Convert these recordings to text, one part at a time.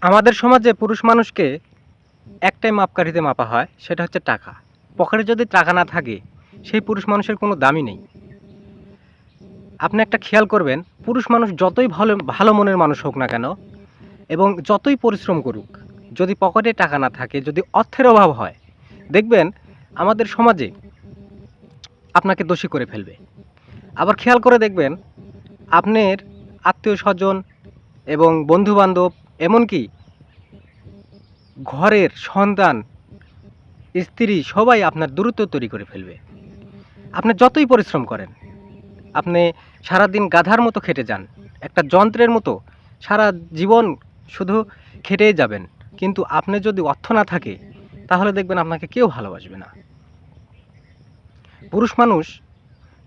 আমাদের সমাজে পুরুষ মানুষকে একটাই মাপকাঠিতে মাপা হয়, সেটা হচ্ছে টাকা। পকেটে যদি টাকা না থাকে, সেই পুরুষ মানুষের কোনো দামই নেই। আপনি একটা খেয়াল করবেন, পুরুষ মানুষ যতই ভালো ভালো মনের মানুষ হোক না কেন এবং যতই পরিশ্রম করুক, যদি পকেটে টাকা না থাকে, যদি অর্থের অভাব হয়, দেখবেন আমাদের সমাজে আপনাকে দোষী করে ফেলবে। আবার খেয়াল করে দেখবেন, আপনার আত্মীয়-স্বজন এবং বন্ধু-বান্ধব, এমনকি ঘরের সন্তান, স্ত্রী সবাই আপনার দূরত্ব তৈরি করে ফেলবে। আপনি যতই পরিশ্রম করেন, আপনি সারাদিন গাধার মতো খেটে যান, একটা যন্ত্রের মতো সারা জীবন শুধু খেটেই যাবেন, কিন্তু আপনি যদি অর্থ না থাকে, তাহলে দেখবেন আপনাকে কেউ ভালোবাসবে না। পুরুষ মানুষ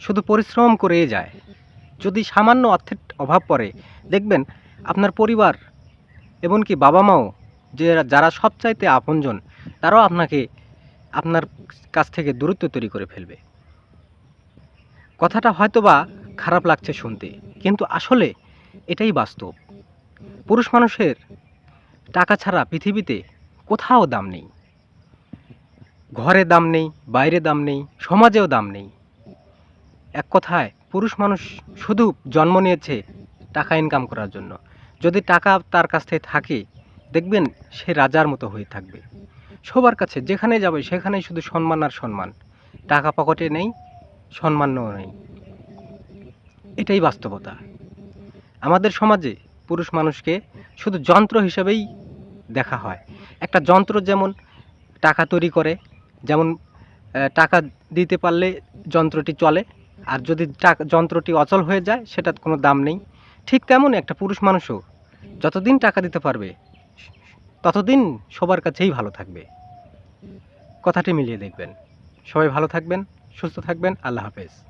শুধু পরিশ্রম করেই যায়। যদি সামান্য অর্থের অভাব পড়ে, দেখবেন আপনার পরিবার, এমনকি বাবা মাও, যারা সবচাইতে আপনজন, তারাও আপনার কাছ থেকে দূরত্ব তৈরি করে ফেলবে। কথাটা হয়তোবা খারাপ লাগছে শুনতে, কিন্তু আসলে এটাই বাস্তব। পুরুষ মানুষের টাকা ছাড়া পৃথিবীতে কোথাও দাম নেই। ঘরে দাম নেই, বাইরে দাম নেই, সমাজেও দাম নেই। এক কথায় পুরুষ মানুষ শুধু জন্ম নিয়েছে টাকা ইনকাম করার জন্য। যদি টাকা তার কাছ থেকে থাকে, দেখবেন সে রাজার মতো হয়ে থাকবে। সবার কাছে যেখানে যাবে সেখানেই শুধু সম্মান আর সম্মান। টাকা পকেটে নেই, সম্মানও নেই। এটাই বাস্তবতা। আমাদের সমাজে পুরুষ মানুষকে শুধু যন্ত্র হিসেবেই দেখা হয়। একটা যন্ত্র যেমন টাকা তৈরি করে, যেমন টাকা দিতে পারলে যন্ত্রটি চলে, আর যদি যন্ত্রটি অচল হয়ে যায়, সেটার কোনো দাম নেই। ঠিক তেমনই একটা পুরুষ মানুষও যতদিন টাকা দিতে পারবে, ততদিন সবার কাছেই ভালো থাকবে। কথাটি মিলিয়ে দেখবেন। সবাই ভালো থাকবেন, সুস্থ থাকবেন। আল্লাহ হাফেজ।